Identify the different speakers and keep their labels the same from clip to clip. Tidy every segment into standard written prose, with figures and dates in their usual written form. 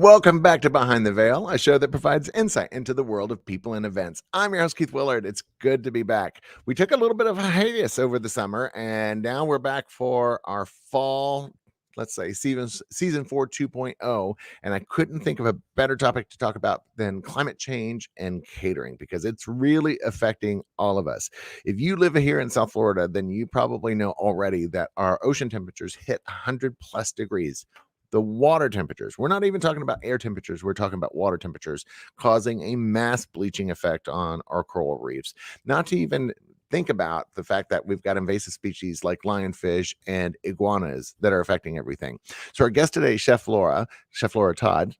Speaker 1: Welcome back to Behind the Veil, a show that provides insight into the world of people and events. I'm your host, Keith Willard. It's good to be back. We took a little bit of a hiatus over the summer, and now we're back for our fall, let's say, season 4 2.0. And I couldn't think of a better topic to talk about than climate change and catering, because it's really affecting all of us. If you live here in South Florida, then you probably know already that our ocean temperatures hit 100 plus degrees. The water temperatures, we're not even talking about air temperatures, we're talking about water temperatures, causing a mass bleaching effect on our coral reefs. Not to even think about the fact that we've got invasive species like lionfish and iguanas that are affecting everything. So our guest today, Chef Laura Todd,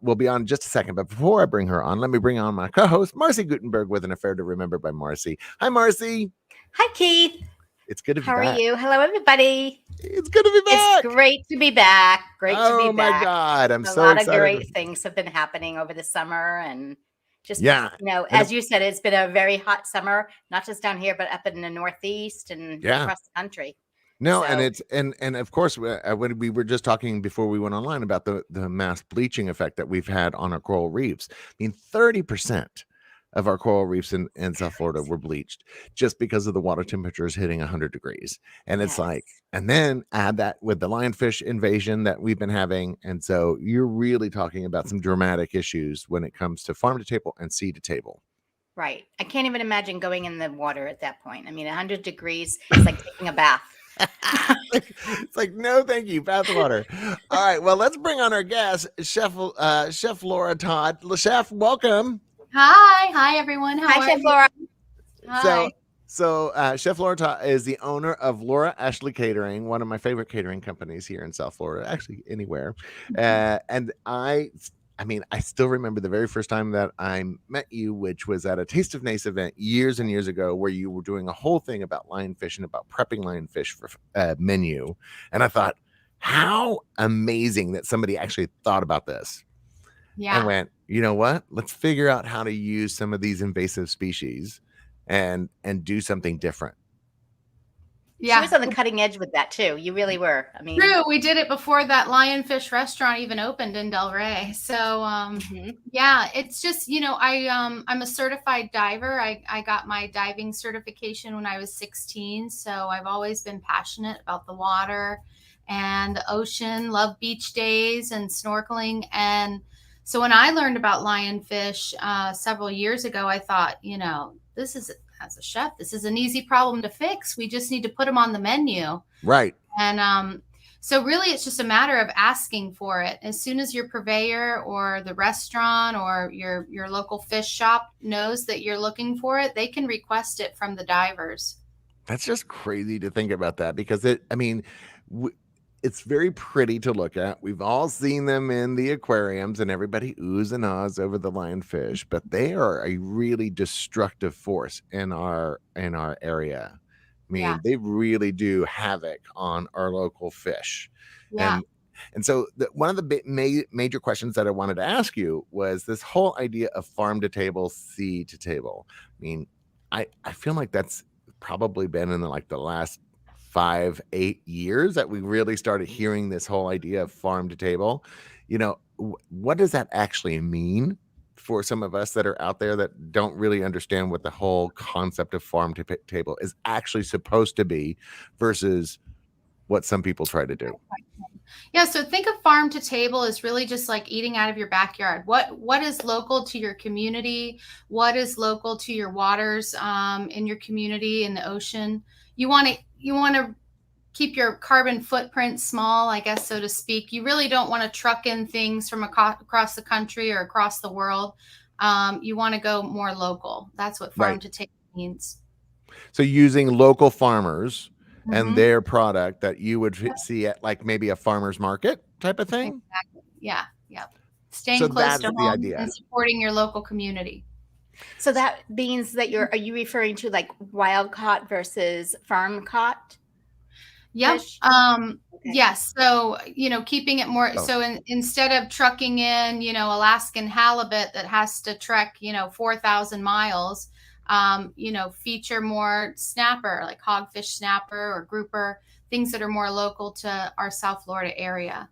Speaker 1: will be on in just a second. But before I bring her on, let me bring on my co-host, Marcy Gutenberg, with an affair to remember by Marcy. Hi, Marcy.
Speaker 2: Hi, Keith.
Speaker 1: It's good to be
Speaker 2: back.
Speaker 1: How
Speaker 2: are you? Hello, everybody.
Speaker 1: It's good to be back.
Speaker 2: It's great to be back.
Speaker 1: Oh my God. I'm so excited.
Speaker 2: A lot of great things have been happening over the summer, and just,
Speaker 1: as
Speaker 2: you said, it's been a very hot summer, not just down here, but up in the Northeast and across the country.
Speaker 1: No, and it's and of course, when we were just talking before we went online about the mass bleaching effect that we've had on our coral reefs. I mean, 30% of our coral reefs in South Florida were bleached just because of the water temperatures hitting 100 degrees. And it's like, and then add that with the lionfish invasion that we've been having. And so you're really talking about some dramatic issues when it comes to farm to table and sea to table.
Speaker 2: Right. I can't even imagine going in the water at that point. I mean, 100 degrees is like taking a bath.
Speaker 1: It's like, no, thank you, bath water. All right. Well, let's bring on our guest, Chef Laura Todd. Chef, welcome.
Speaker 3: Hi, everyone.
Speaker 2: Hi, Chef Laura.
Speaker 3: Hi.
Speaker 1: So Chef Laura Todd is the owner of Laura Ashley Catering, one of my favorite catering companies here in South Florida, actually anywhere. And I still remember the very first time that I met you, which was at a Taste of NACE event years and years ago, where you were doing a whole thing about lionfish and about prepping lionfish for menu. And I thought, how amazing that somebody actually thought about this.
Speaker 3: Yeah.
Speaker 1: And went, you know what? Let's figure out how to use some of these invasive species and do something different.
Speaker 2: Yeah. She was on the cutting edge with that too. You really were. I mean,
Speaker 3: true. We did it before that Lionfish restaurant even opened in Del Rey. So, yeah, it's just, I'm a certified diver. I got my diving certification when I was 16. So I've always been passionate about the water and the ocean, love beach days and snorkeling. And so when I learned about lionfish several years ago, I thought, this is, as a chef, this is an easy problem to fix. We just need to put them on the menu.
Speaker 1: Right.
Speaker 3: And so really it's just a matter of asking for it. As soon as your purveyor or the restaurant or your local fish shop knows that you're looking for it, they can request it from the divers.
Speaker 1: That's just crazy to think about that, because it's very pretty to look at. We've all seen them in the aquariums and everybody oohs and ahs over the lionfish, but they are a really destructive force in our area. I mean, they really do havoc on our local fish.
Speaker 3: Yeah.
Speaker 1: And so one of the major questions that I wanted to ask you was this whole idea of farm to table, sea to table. I mean, I feel like that's probably been in the last 5-8 years that we really started hearing this whole idea of farm to table. What does that actually mean for some of us that are out there that don't really understand what the whole concept of farm to table is actually supposed to be versus what some people try to do?
Speaker 3: Yeah, so think of farm to table as really just like eating out of your backyard. What is local to your community? What is local to your waters in your community, in the ocean? You want to keep your carbon footprint small, I guess, so to speak. You really don't want to truck in things from across the country or across the world. You want to go more local. That's what farm to table means.
Speaker 1: So using local farmers and their product that you would see at maybe a farmer's market type of thing.
Speaker 3: Exactly. Yeah. Staying close to home and supporting your local community.
Speaker 2: So that means that are you referring to like wild caught versus farm caught?
Speaker 3: Yep. Yes. So, keeping it more, so instead of trucking in, Alaskan halibut that has to trek, 4,000 miles, feature more snapper, like hogfish snapper or grouper, things that are more local to our South Florida area.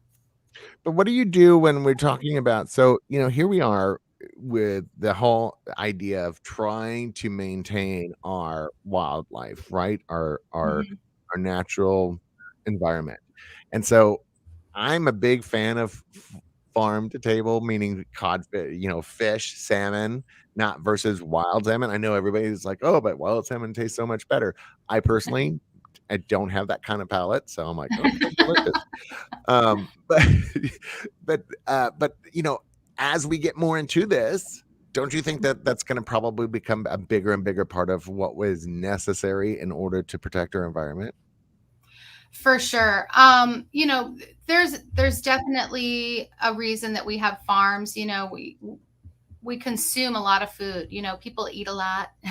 Speaker 1: But what do you do when we're talking about, so, here we are with the whole idea of trying to maintain our wildlife, right?
Speaker 3: Mhm.
Speaker 1: Our natural environment. And so I'm a big fan of farm to table, meaning fish, salmon, not versus wild salmon. I know everybody's like, "Oh, but wild salmon tastes so much better." I don't have that kind of palate, so I'm like, "Oh, they're delicious." But but as we get more into this, don't you think that that's going to probably become a bigger and bigger part of what was necessary in order to protect our environment?
Speaker 3: For sure. There's definitely a reason that we have farms. We consume a lot of food. People eat a lot.
Speaker 1: They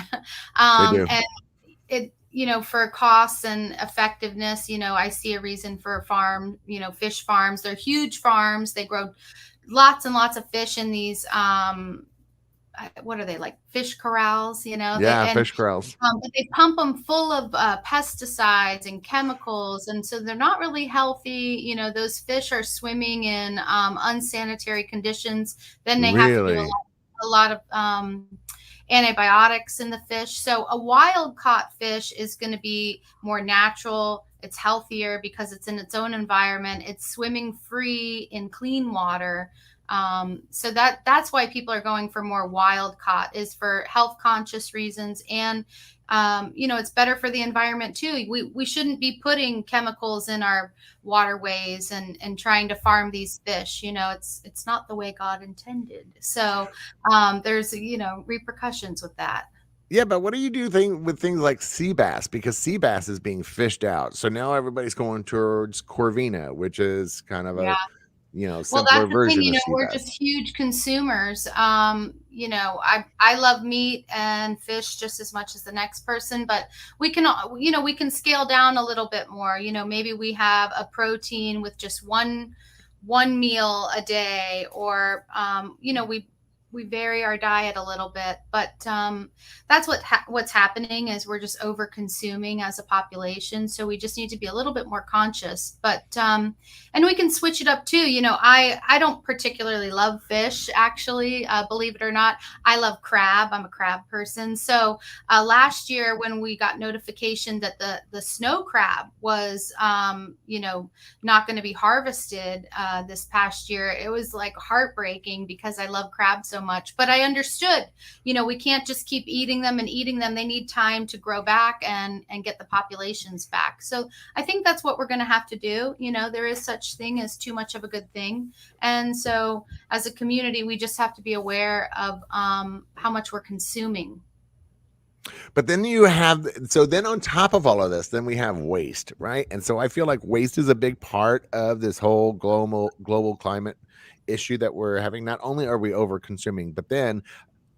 Speaker 1: do.
Speaker 3: And it, for costs and effectiveness, I see a reason for fish farms. They're huge farms. They grow lots and lots of fish in these, what are they, like fish corrals,
Speaker 1: Yeah, fish corrals.
Speaker 3: but they pump them full of pesticides and chemicals. And so they're not really healthy. Those fish are swimming in unsanitary conditions. Then they have to do
Speaker 1: Really?
Speaker 3: a lot of antibiotics in the fish. So a wild caught fish is going to be more natural. It's healthier because it's in its own environment. It's swimming free in clean water. So that's why people are going for more wild caught, is for health conscious reasons. And, it's better for the environment too. We shouldn't be putting chemicals in our waterways and trying to farm these fish. It's not the way God intended. So, there's, repercussions with that.
Speaker 1: Yeah, but what do you do with things like sea bass? Because sea bass is being fished out. So now everybody's going towards Corvina, which is kind of
Speaker 3: Yeah.
Speaker 1: a,
Speaker 3: Well,
Speaker 1: simpler
Speaker 3: that's the thing,
Speaker 1: version of sea
Speaker 3: we're
Speaker 1: bass.
Speaker 3: just huge consumers. I love meat and fish just as much as the next person, but we can scale down a little bit more. Maybe we have a protein with just one meal a day, or we vary our diet a little bit. But that's what's happening, is we're just over consuming as a population. So we just need to be a little bit more conscious. But and we can switch it up too. I don't particularly love fish, actually, believe it or not. I love crab. I'm a crab person. So last year, when we got notification that the snow crab was not going to be harvested this past year, it was like heartbreaking, because I love crab so much. But I understood, we can't just keep eating them and eating them. They need time to grow back and get the populations back. So I think that's what we're going to have to do. There is such thing as too much of a good thing. And so as a community, we just have to be aware of how much we're consuming.
Speaker 1: But then then on top of all of this, then we have waste, right? And so I feel like waste is a big part of this whole global climate issue that we're having. Not only are we over consuming, but then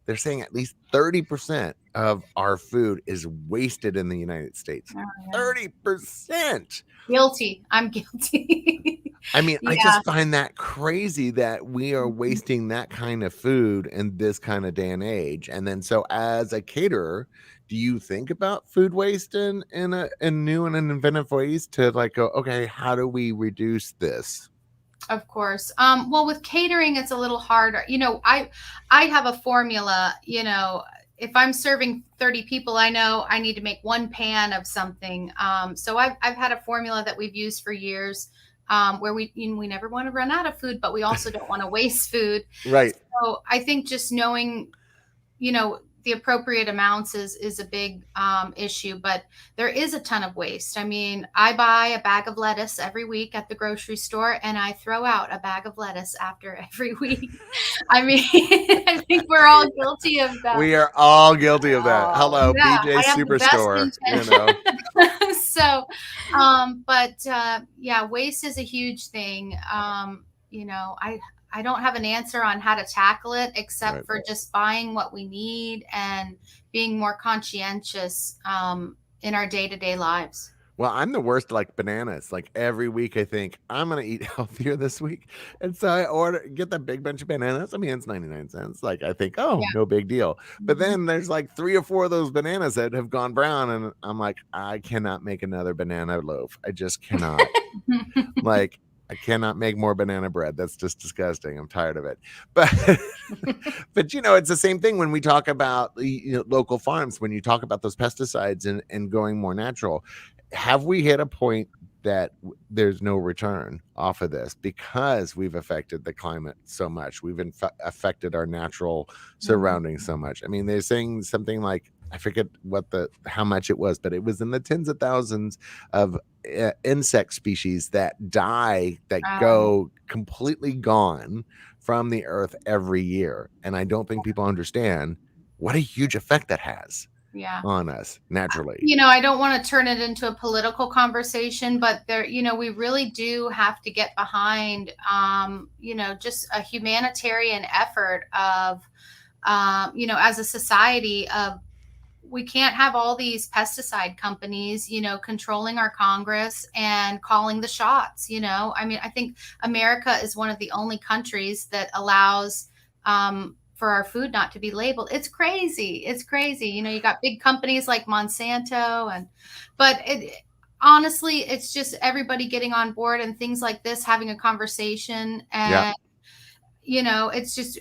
Speaker 1: they're saying at least 30% of our food is wasted in the United States.
Speaker 3: Oh, yeah.
Speaker 1: 30%.
Speaker 3: Guilty. I'm guilty.
Speaker 1: I mean, I
Speaker 3: Yeah.
Speaker 1: just find that crazy that we are wasting that kind of food in this kind of day and age. And then, so as a caterer, do you think about food waste in new and inventive ways to like go, okay, how do we reduce this?
Speaker 3: Of course. Well, with catering, it's a little harder. I have a formula. If I'm serving 30 people, I know I need to make one pan of something. So I've had a formula that we've used for years, where we never want to run out of food, but we also don't want to waste food.
Speaker 1: Right.
Speaker 3: So I think just knowing, the appropriate amounts is a big issue, but there is a ton of waste. I mean, I buy a bag of lettuce every week at the grocery store, and I throw out a bag of lettuce after every week. I mean, I think we're all guilty of that.
Speaker 1: We are all guilty of that. Hello,
Speaker 3: Yeah,
Speaker 1: BJ
Speaker 3: I have the best
Speaker 1: Superstore.
Speaker 3: So, yeah, waste is a huge thing. I don't have an answer on how to tackle it, except
Speaker 1: Right.
Speaker 3: for just buying what we need and being more conscientious in our day-to-day lives.
Speaker 1: Well, I'm the worst, like bananas. Like every week I think I'm going to eat healthier this week. And so I get that big bunch of bananas. I mean, it's 99 cents. Like I think, oh,
Speaker 3: Yeah.
Speaker 1: no big deal. But then there's like 3 or 4 of those bananas that have gone brown. And I'm like, I cannot make another banana loaf. I just cannot. Like, I cannot make more banana bread. That's just disgusting. I'm tired of it. But but it's the same thing when we talk about local farms, when you talk about those pesticides and going more natural. Have we hit a point that there's no return off of this because we've affected the climate so much? We've affected our natural surroundings so much. I mean, they're saying something like, I forget how much it was, but it was in the tens of thousands of insect species that die, that go completely gone from the earth every year. And I don't think people understand what a huge effect that has on us naturally.
Speaker 3: I don't want to turn it into a political conversation, but there, we really do have to get behind, just a humanitarian effort of, as a society of, we can't have all these pesticide companies, controlling our Congress and calling the shots. I mean, I think America is one of the only countries that allows, for our food not to be labeled. It's crazy. You got big companies like Monsanto but honestly, it's just everybody getting on board and things like this, having a conversation. And, it's just,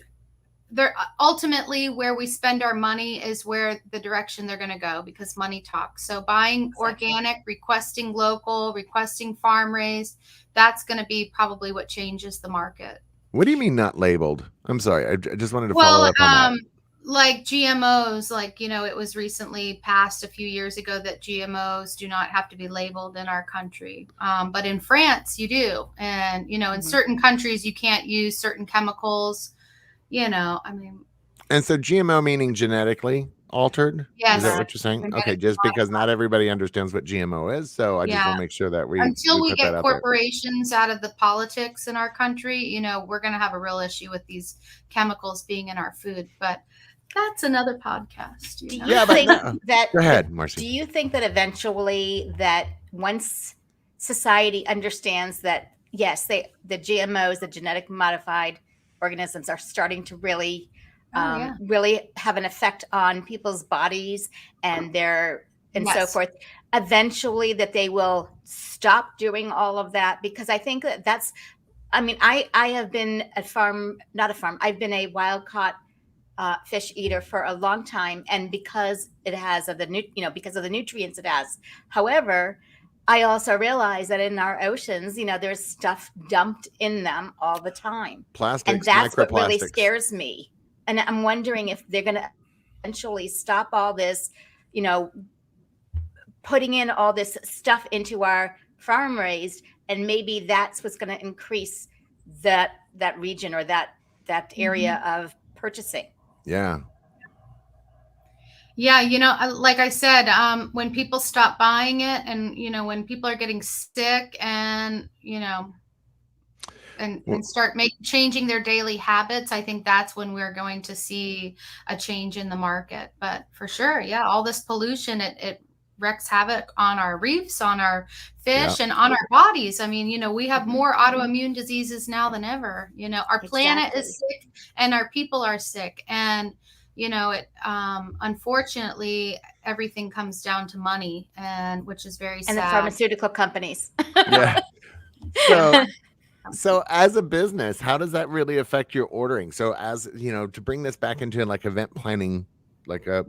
Speaker 3: they're ultimately where we spend our money is where the direction they're going to go, because money talks. So buying organic, requesting local, requesting farm raised, that's going to be probably what changes the market.
Speaker 1: What do you mean not labeled? I'm sorry. I just wanted to follow up on that.
Speaker 3: Like GMOs, it was recently passed a few years ago that GMOs do not have to be labeled in our country. But in France, you do. And, in certain countries, you can't use certain chemicals, I mean.
Speaker 1: And so GMO meaning genetically altered?
Speaker 3: Yes.
Speaker 1: Is that what you're saying? Okay, just because not everybody understands what GMO is. So I just want to make sure that
Speaker 3: until we get corporations out of the politics in our country, we're going to have a real issue with these chemicals being in our food. But that's another podcast.
Speaker 1: Go ahead, Marcy.
Speaker 2: Do you think that eventually, that once society understands that, yes, the GMOs, the genetic modified organisms, are starting to really have an effect on people's bodies and so forth, eventually that they will stop doing all of that? Because I think that's, I have been I've been a wild caught fish eater for a long time, and because it has because of the nutrients it has. However, I also realize that in our oceans, there's stuff dumped in them all the time.
Speaker 1: Plastics,
Speaker 2: and that's what really scares me. And I'm wondering if they're going to eventually stop all this, putting in all this stuff into our farm raised, and maybe that's what's going to increase that region or that area of purchasing.
Speaker 1: Yeah.
Speaker 3: Like I said, when people stop buying it, and when people are getting sick, and and start changing their daily habits, I think that's when we're going to see a change in the market. But for sure, all this pollution, it wreaks havoc on our reefs, on our fish, and on our bodies. I mean, we have more autoimmune diseases now than ever. Our planet is sick and our people are sick. And, unfortunately, everything comes down to money, and which is very sad.
Speaker 2: And the pharmaceutical companies.
Speaker 1: Yeah. So as a business, how does that really affect your ordering? So as, to bring this back into like event planning, like a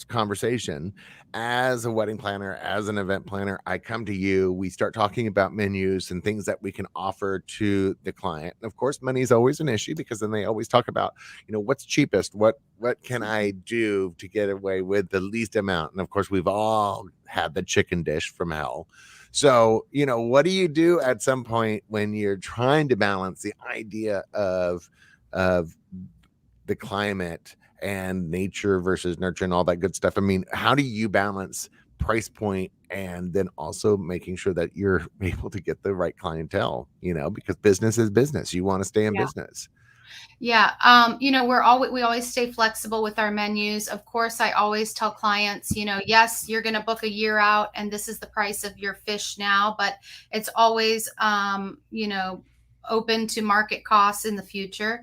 Speaker 1: conversation, as a wedding planner, as an event planner, I come to you, we start talking about menus and things that we can offer to the client. And of course, money is always an issue, because then they always talk about, what's cheapest, what can I do to get away with the least amount? And of course, we've all had the chicken dish from hell. So, what do you do at some point when you're trying to balance the idea of the climate and nature versus nurture and all that good stuff? I mean, how do you balance price point and then also making sure that you're able to get the right clientele, because business is business. You want to stay in business.
Speaker 3: Yeah. We always stay flexible with our menus. Of course, I always tell clients, yes, you're going to book a year out and this is the price of your fish now, but it's always, open to market costs in the future.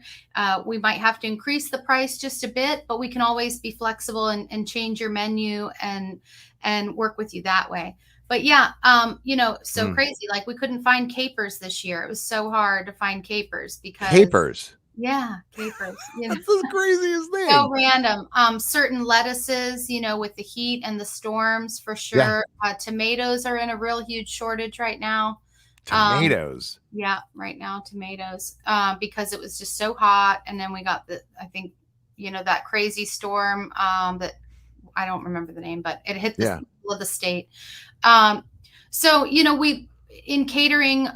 Speaker 3: We might have to increase the price just a bit, but we can always be flexible and change your menu and work with you that way. But yeah, so crazy. Like we couldn't find capers this year. It was so hard to find capers because
Speaker 1: Capers.
Speaker 3: Yeah, capers.
Speaker 1: That's the craziest thing.
Speaker 3: So random. Certain lettuces, with the heat and the storms, for sure. Tomatoes are in a real huge shortage right now.
Speaker 1: Tomatoes.
Speaker 3: Yeah, right now tomatoes, because it was just so hot, and then we got that crazy storm that I don't remember the name, but it hit the middle of the state. So we in catering,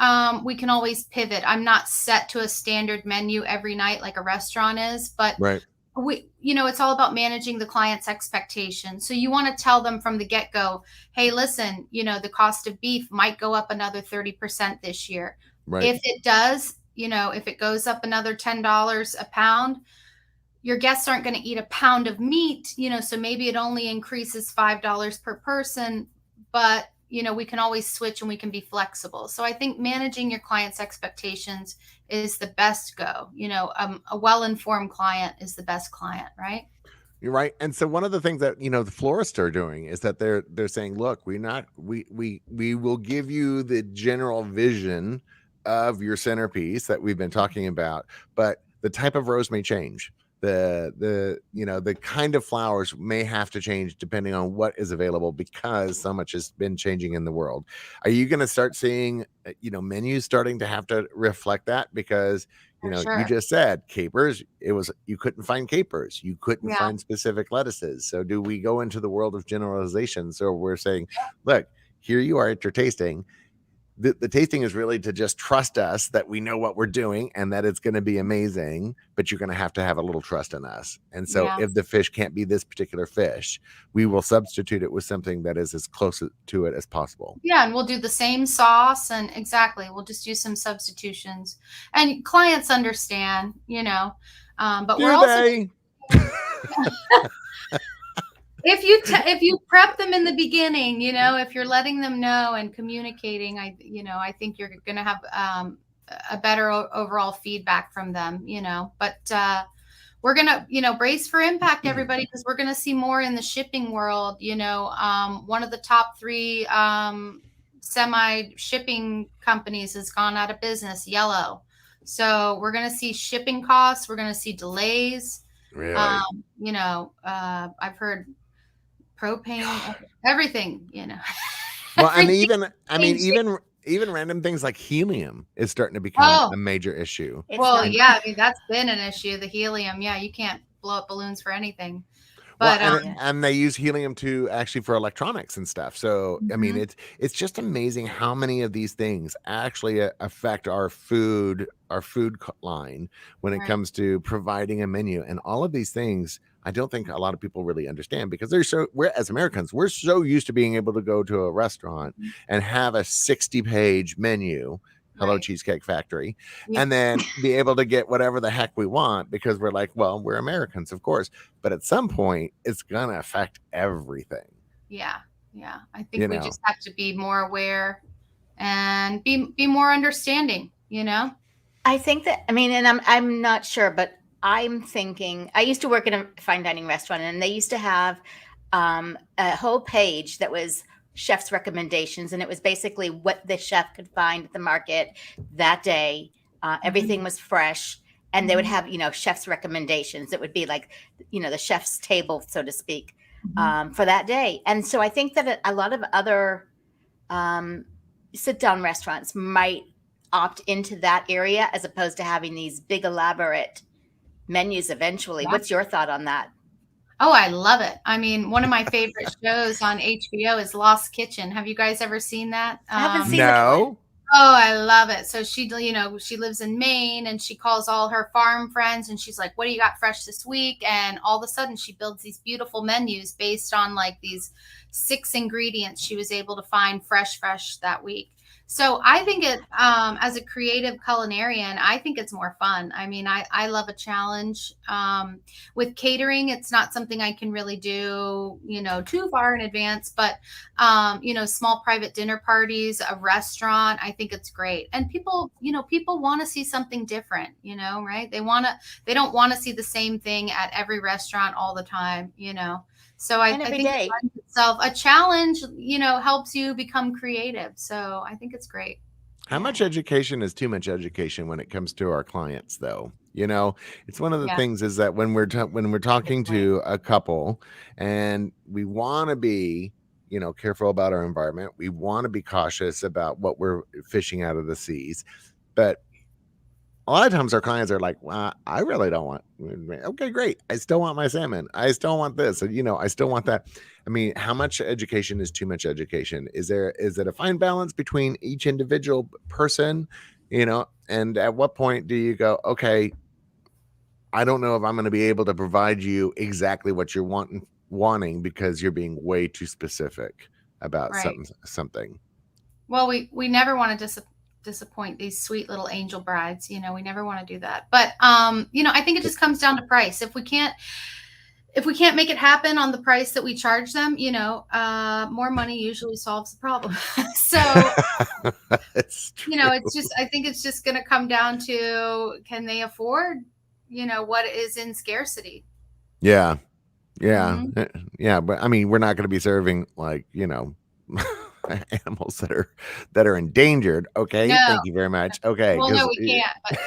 Speaker 3: we can always pivot. I'm not set to a standard menu every night like a restaurant is, but it's all about managing the client's expectations. So you want to tell them from the get-go, hey, listen, the cost of beef might go up another 30% this year. Right. If it does, if it goes up another $10 a pound, your guests aren't going to eat a pound of meat, so maybe it only increases $5 per person, but we can always switch and we can be flexible. So I think managing your client's expectations is the best go. A well-informed client is the best client, right?
Speaker 1: You're right. And so one of the things that, the florists are doing is that they're saying, look, we will give you the general vision of your centerpiece that we've been talking about, but the type of rose may change. The kind of flowers may have to change depending on what is available because so much has been changing in the world. Are you going to start seeing, menus starting to have to reflect that? Because, you just said capers, you couldn't find capers. You couldn't find specific lettuces. So do we go into the world of generalization? So we're saying, look, here you are at your tasting. The tasting is really to just trust us that we know what we're doing and that it's going to be amazing, but you're going to have a little trust in us. And so if the fish can't be this particular fish, we will substitute it with something that is as close to it as possible.
Speaker 3: Yeah. And we'll do the same sauce, and we'll just do some substitutions, and clients understand, but we're also if you prep them in the beginning, if you're letting them know and communicating, I think you're going to have a better overall feedback from them, but we're going to, brace for impact, everybody, because we're going to see more in the shipping world. One of the top 3 semi shipping companies has gone out of business, Yellow. So we're going to see shipping costs. We're going to see delays.
Speaker 1: Really?
Speaker 3: I've heard propane, everything,
Speaker 1: Well, and even random things like helium is starting to become a major issue.
Speaker 3: That's been an issue. The helium, you can't blow up balloons for anything. But
Speaker 1: and they use helium for electronics and stuff. So it's just amazing how many of these things actually affect our food line when it comes to providing a menu. And all of these things, I don't think a lot of people really understand, because we're as Americans, we're so used to being able to go to a restaurant and have a 60-page menu. Hello, Cheesecake Factory. And then be able to get whatever the heck we want, because we're like, well, we're Americans, of course. But at some point, it's going to affect everything.
Speaker 3: Yeah. I think we just have to be more aware and be more understanding,
Speaker 2: I think that, and I'm not sure, but I'm thinking, I used to work in a fine dining restaurant, and they used to have a whole page that was chef's recommendations, and it was basically what the chef could find at the market that day. Everything was fresh, and they would have chef's recommendations. It would be like the chef's table, so to speak, for that day. And so I think that a lot of other sit down restaurants might opt into that area as opposed to having these big elaborate menus eventually. What's your thought on that?
Speaker 3: Oh, I love it. One of my favorite shows on HBO is Lost Kitchen. Have you guys ever seen that?
Speaker 2: I haven't seen
Speaker 1: No.
Speaker 3: Oh, I love it. So she lives in Maine, and she calls all her farm friends, and she's like, what do you got fresh this week? And all of a sudden she builds these beautiful menus based on like these 6 ingredients she was able to find fresh that week. So I think it, as a creative culinarian, I think it's more fun. I love a challenge. With catering, it's not something I can really do, too far in advance, but, small private dinner parties, a restaurant, I think it's great. And people want to see something different, right? They don't want to see the same thing at every restaurant all the time, So I think itself. A challenge, helps you become creative. So I think it's great.
Speaker 1: How much education is too much education when it comes to our clients, though? It's one of the things is that when we're talking to a couple and we want to be, careful about our environment, we want to be cautious about what we're fishing out of the seas, but a lot of times our clients are like, well, I really don't want, okay, great. I still want my salmon. I still want this. I still want that. I mean, how much education is too much education? Is it a fine balance between each individual person, and at what point do you go, okay, I don't know if I'm going to be able to provide you exactly what you're wanting because you're being way too specific about something.
Speaker 3: Well, we never want to disappoint these sweet little angel brides. We never want to do that. But I think it just comes down to price. If we can't make it happen on the price that we charge them, more money usually solves the problem. So
Speaker 1: it's true.
Speaker 3: I think it's just going to come down to, can they afford, what is in scarcity?
Speaker 1: Yeah. But I mean, we're not going to be serving animals that are endangered. Okay.
Speaker 3: No.
Speaker 1: Thank you very much. Okay.
Speaker 3: Well, no, we can't. But...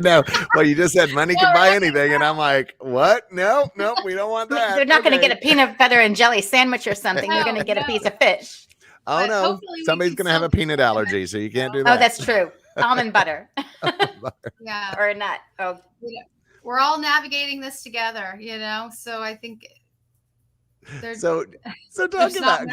Speaker 1: No. Well, you just said money can buy anything. And I'm like, what? No, we don't want that.
Speaker 2: They're not going to get a peanut butter and jelly sandwich or something. They're going to get a piece of fish.
Speaker 1: Oh, but no. Somebody's going to have a peanut allergy. So you can't do that.
Speaker 2: Oh, that's true. Almond butter.
Speaker 3: Yeah.
Speaker 2: Or a nut. Oh,
Speaker 3: we're all navigating this together, so I think.
Speaker 1: So talking about,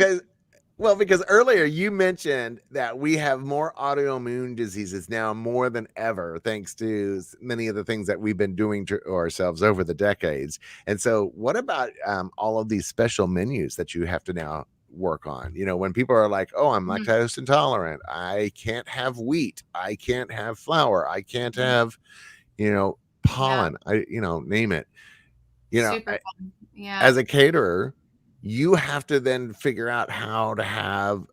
Speaker 1: because earlier you mentioned that we have more autoimmune diseases now more than ever, thanks to many of the things that we've been doing to ourselves over the decades. And so what about all of these special menus that you have to now work on? When people are like, oh, I'm lactose intolerant, I can't have wheat, I can't have flour, I can't have, pollen, name it.
Speaker 3: Super fun. Yeah.
Speaker 1: As a caterer, you have to then figure out how to have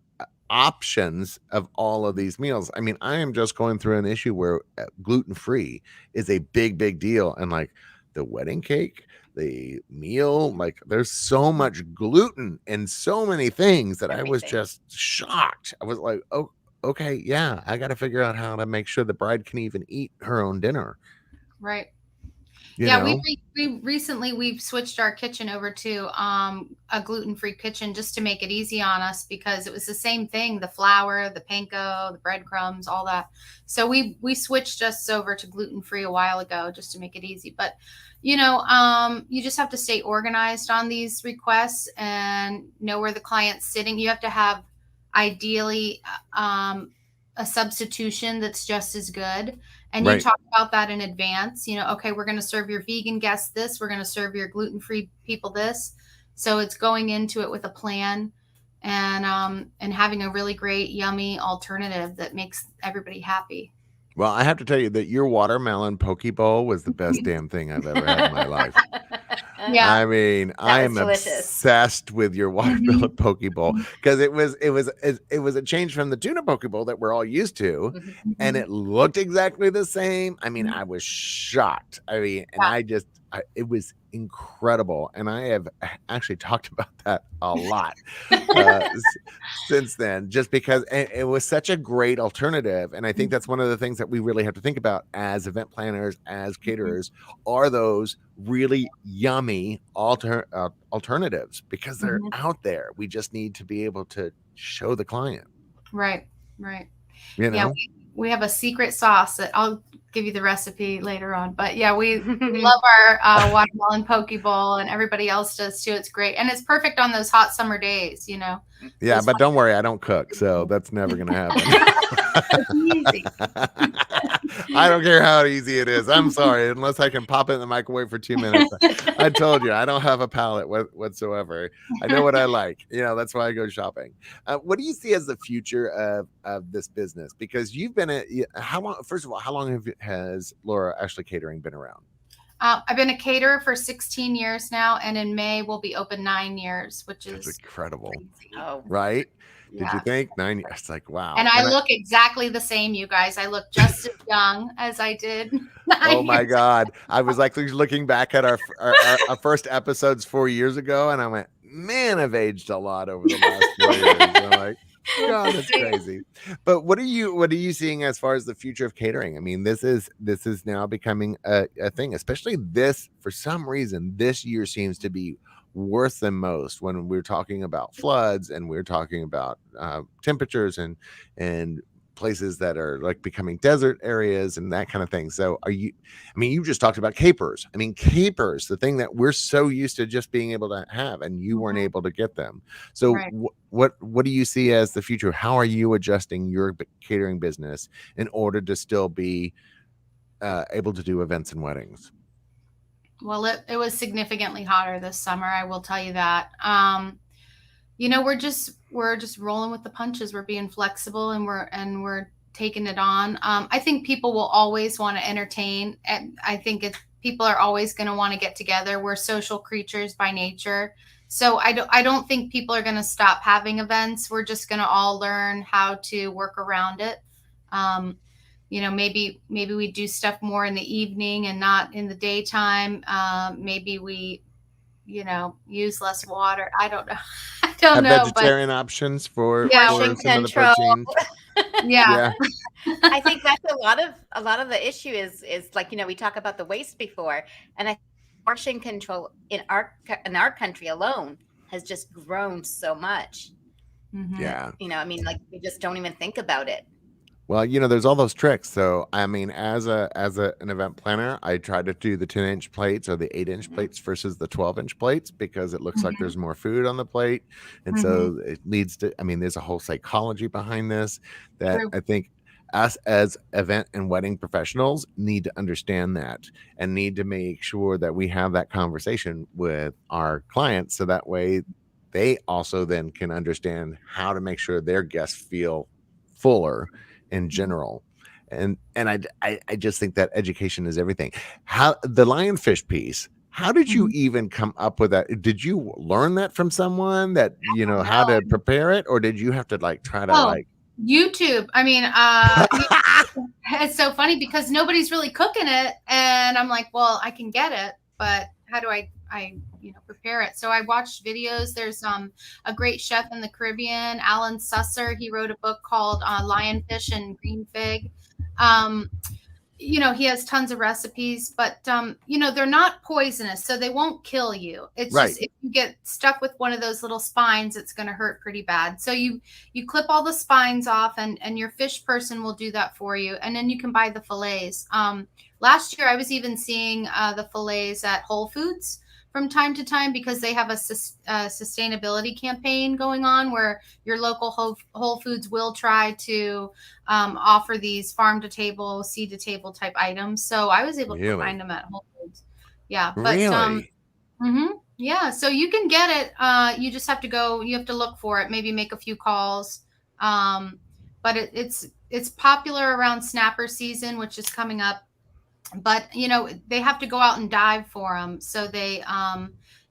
Speaker 1: options of all of these meals. I mean, I am just going through an issue where gluten-free is a big, big deal. And like the wedding cake, the meal, like there's so much gluten in so many things that I was just shocked. I was like, oh, okay, yeah, I got to figure out how to make sure the bride can even eat her own dinner.
Speaker 3: Right.
Speaker 1: Yeah,
Speaker 3: we recently we've switched our kitchen over to a gluten-free kitchen just to make it easy on us, because it was the same thing, the flour, the panko, the breadcrumbs, all that. So we switched us over to gluten-free a while ago just to make it easy. But you just have to stay organized on these requests and know where the client's sitting. You have to have ideally a substitution that's just as good. And you talk about that in advance, okay, we're going to serve your vegan guests this, we're going to serve your gluten-free people this. So it's going into it with a plan and having a really great, yummy alternative that makes everybody happy.
Speaker 1: Well, I have to tell you that your watermelon poke bowl was the best damn thing I've ever had in my life.
Speaker 3: Yeah.
Speaker 1: I mean, I am obsessed with your watermelon poke bowl, because it was a change from the tuna poke bowl that we're all used to, and it looked exactly the same. I mean, I was shocked. I mean, and it was incredible, and I have actually talked about that a lot since then, just because it was such a great alternative. And I think that's one of the things that we really have to think about as event planners, as caterers, are those really yummy alternatives, because they're out there. We just need to be able to show the client.
Speaker 3: Right. Yeah, we have a secret sauce that I'll give you the recipe later on. But yeah, we love our watermelon poke bowl, and everybody else does too. It's great. And it's perfect on those hot summer days,
Speaker 1: Yeah, but don't worry, I don't cook, so that's never going to happen.
Speaker 3: It's easy.
Speaker 1: I don't care how easy it is. I'm sorry, unless I can pop it in the microwave for 2 minutes. I told you, I don't have a palate whatsoever. I know what I like. That's why I go shopping. What do you see as the future of this business? Because you've been how long? First of all, how long has Laura Ashley Catering been around?
Speaker 3: I've been a caterer for 16 years now, and in May we'll be open 9 years, which is
Speaker 1: incredible.
Speaker 2: Oh.
Speaker 1: Right? Did you think 9 years? It's like, wow.
Speaker 3: And I look exactly the same, you guys. I look just as young as I did.
Speaker 1: Oh my God. I was like looking back at our first episodes 4 years ago, and I went, man, I've aged a lot over the last 4 years. I'm like, God, that's crazy. But what are you seeing as far as the future of catering? I mean, this is now becoming a thing, especially for some reason, this year seems to be worse than most when we're talking about floods and we're talking about temperatures and places that are like becoming desert areas and that kind of thing. So you just talked about capers. I mean, capers, the thing that we're so used to just being able to have, and you weren't able to get them. So
Speaker 3: Right.
Speaker 1: what do you see as the future? How are you adjusting your catering business in order to still be able to do events and weddings?
Speaker 3: Well, it was significantly hotter this summer, I will tell you that. We're just rolling with the punches. We're being flexible and we're taking it on. I think people will always want to entertain, and I think people are always going to want to get together. We're social creatures by nature. So I don't think people are going to stop having events. We're just going to all learn how to work around it. Maybe we do stuff more in the evening and not in the daytime. Maybe we, use less water. I don't know. I don't know.
Speaker 1: Vegetarian options for
Speaker 2: portion
Speaker 1: some
Speaker 2: control.
Speaker 1: of the proteins.
Speaker 3: Yeah.
Speaker 2: I think that's a lot of the issue is like, we talk about the waste before, and portion control in our country alone has just grown so much.
Speaker 3: Mm-hmm.
Speaker 1: Yeah.
Speaker 2: We just don't even think about it.
Speaker 1: Well, there's all those tricks. So, I mean, as an event planner, I try to do the 10-inch plates or the 8-inch plates versus the 12-inch plates because it looks like there's more food on the plate. And so it leads to, there's a whole psychology behind this that I think us as event and wedding professionals need to understand that and need to make sure that we have that conversation with our clients. So that way they also then can understand how to make sure their guests feel fuller in general. And I just think that education is everything. How the lionfish piece, how did you even come up with that? Did you learn that from someone that how to prepare it, or did you have to try to
Speaker 3: YouTube? It's so funny because nobody's really cooking it, and I'm like, well, I can get it, but how do I prepare it? So I watched videos. There's a great chef in the Caribbean, Alan Susser. He wrote a book called Lionfish and Green Fig. He has tons of recipes, but they're not poisonous, so they won't kill you. It's just if you get stuck with one of those little spines, it's going to hurt pretty bad. So you clip all the spines off, and your fish person will do that for you, and then you can buy the fillets. Last year, I was even seeing the fillets at Whole Foods from time to time because they have a sustainability campaign going on where your local Whole Foods will try to offer these farm to table, seed to table type items. So I was able to find them at Whole Foods. Yeah. But,
Speaker 1: really?
Speaker 3: Yeah. So you can get it. You just have to go, you have to look for it, maybe make a few calls. But it's popular around snapper season, which is coming up. But, they have to go out and dive for them. So they,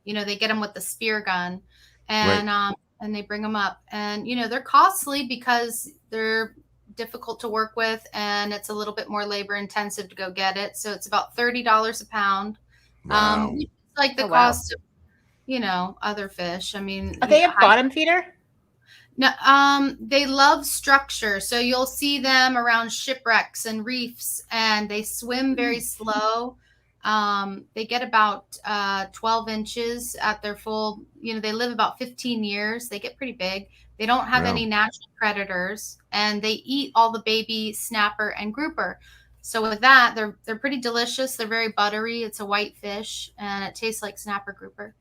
Speaker 3: they get them with the spear gun and they bring them up, and, they're costly because they're difficult to work with, and it's a little bit more labor intensive to go get it. So it's about $30 a pound.
Speaker 1: Wow.
Speaker 3: Like the cost of, other fish. Are
Speaker 2: they a bottom feeder?
Speaker 3: No, they love structure. So you'll see them around shipwrecks and reefs, and they swim very slow. They get about 12 inches at their full, they live about 15 years. They get pretty big. They don't have any natural predators, and they eat all the baby snapper and grouper. So with that, they're pretty delicious. They're very buttery. It's a white fish, and it tastes like snapper grouper.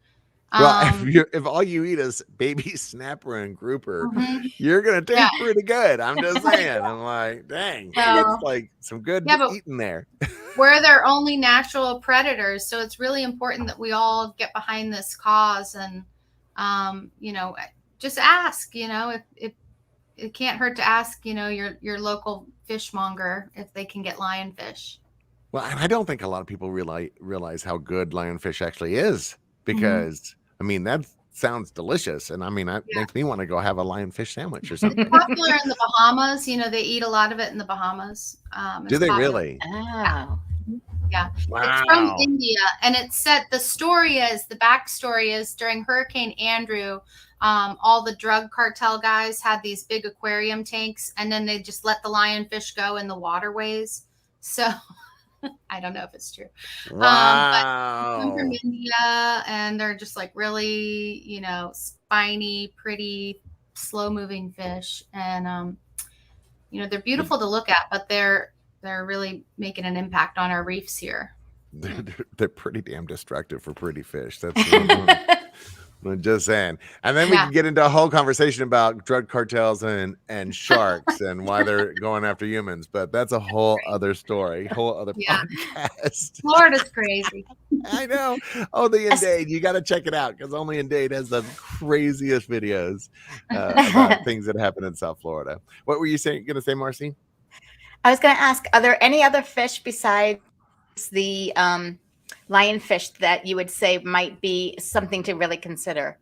Speaker 1: Well, if all you eat is baby snapper and grouper, you're gonna taste pretty good. I'm just saying. I'm like, dang, it's like some good eating there.
Speaker 3: We're their only natural predators, so it's really important that we all get behind this cause and, just ask. If it can't hurt to ask, your local fishmonger if they can get lionfish.
Speaker 1: Well, and I don't think a lot of people realize how good lionfish actually is. Because that sounds delicious, and that makes me want to go have a lionfish sandwich or something.
Speaker 3: It's popular in the Bahamas. They eat a lot of it in the Bahamas.
Speaker 1: Do they really?
Speaker 2: Oh,
Speaker 3: Yeah.
Speaker 1: Wow.
Speaker 3: It's from India, and it's set, the backstory is during Hurricane Andrew, all the drug cartel guys had these big aquarium tanks, and then they just let the lionfish go in the waterways. So I don't know if it's true.
Speaker 1: Wow.
Speaker 3: But come from India, and they're just like really, spiny, pretty, slow moving fish. And, they're beautiful to look at, but they're really making an impact on our reefs here.
Speaker 1: They're pretty damn destructive for pretty fish. That's I'm just saying. And then we can get into a whole conversation about drug cartels and sharks and why they're going after humans. But that's a whole other story, whole other podcast.
Speaker 3: Florida's crazy.
Speaker 1: I know. Only Indade. You got to check it out because only Indade has the craziest videos about things that happen in South Florida. What were you going to say, Marcy?
Speaker 2: I was going to ask, are there any other fish besides the lionfish that you would say might be something to really consider?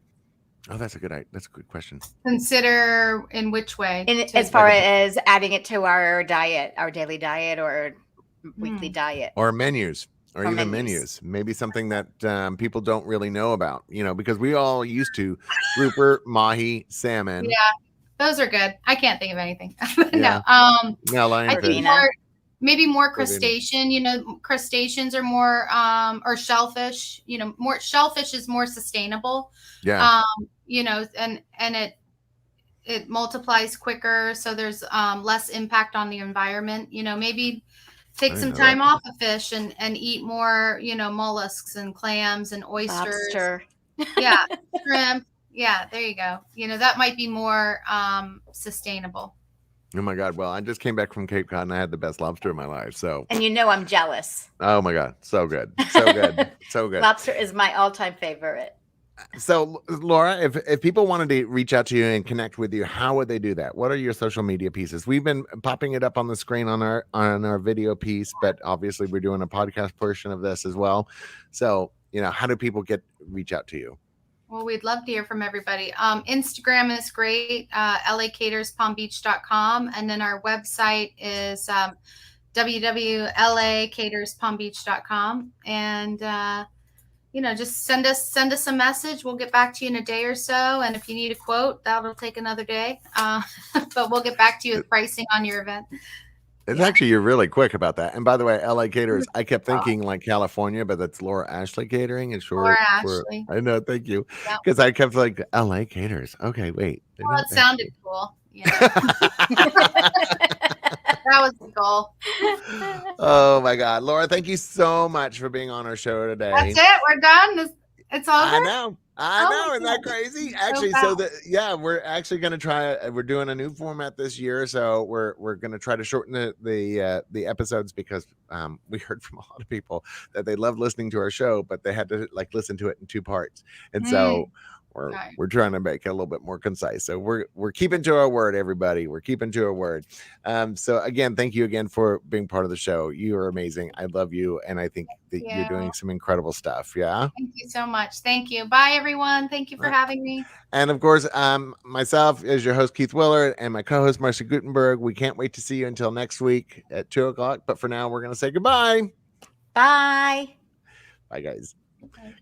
Speaker 1: Oh, that's a good question.
Speaker 3: Consider in which way?
Speaker 2: As far as adding it to our diet, our daily diet or weekly diet.
Speaker 1: Or menus. Or even menus. Maybe something that people don't really know about, because we all used to grouper, mahi, salmon.
Speaker 3: Yeah, those are good. I can't think of anything.
Speaker 1: No,
Speaker 3: I think maybe more crustacean. Crustaceans are more, or shellfish. More shellfish is more sustainable.
Speaker 1: Yeah.
Speaker 3: And it multiplies quicker, so there's less impact on the environment. Maybe take some time off of fish and eat more, mollusks and clams and oysters.
Speaker 2: Lobster.
Speaker 3: Yeah, shrimp. Yeah, there you go. That might be more sustainable.
Speaker 1: Oh my God. Well, I just came back from Cape Cod and I had the best lobster in my life. So,
Speaker 2: and I'm jealous.
Speaker 1: Oh my God. So good. So good. So good.
Speaker 2: Lobster is my all-time favorite.
Speaker 1: So Laura, if people wanted to reach out to you and connect with you, how would they do that? What are your social media pieces? We've been popping it up on the screen on our video piece, but obviously we're doing a podcast portion of this as well. So, how do people reach out to you?
Speaker 3: Well, we'd love to hear from everybody. Instagram is great, lacaterspalmbeach.com. And then our website is www.lacaterspalmbeach.com. And, just send us a message. We'll get back to you in a day or so. And if you need a quote, that'll take another day. But we'll get back to you with pricing on your event.
Speaker 1: It's actually, you're really quick about that. And by the way, LA Caterers, I kept thinking like California, but that's Laura Ashley Catering. It's short.
Speaker 3: Laura Ashley.
Speaker 1: I know. Thank you. Because I kept like LA Caterers. Okay, wait.
Speaker 3: Well, it sounded cool. Yeah. That was the goal.
Speaker 1: Oh my God. Laura, thank you so much for being on our show today.
Speaker 3: That's it. We're done. It's over.
Speaker 1: I know. Isn't that crazy? Actually, we're actually going to try. We're doing a new format this year, so we're going to try to shorten the episodes because we heard from a lot of people that they love listening to our show, but they had to listen to it in 2 parts, and so we're trying to make it a little bit more concise. So we're keeping to our word, everybody. We're keeping to our word. So again, thank you again for being part of the show. You are amazing. I love you, and I think that you're doing some incredible stuff. Yeah.
Speaker 3: Thank you so much. Thank you. Bye, everyone. Thank you for having me.
Speaker 1: And of course, myself as your host, Keith Willard, and my co-host, Marcy Gutenberg. We can't wait to see you until next week at 2:00. But for now, we're going to say goodbye.
Speaker 2: Bye.
Speaker 1: Bye, guys.
Speaker 3: Okay.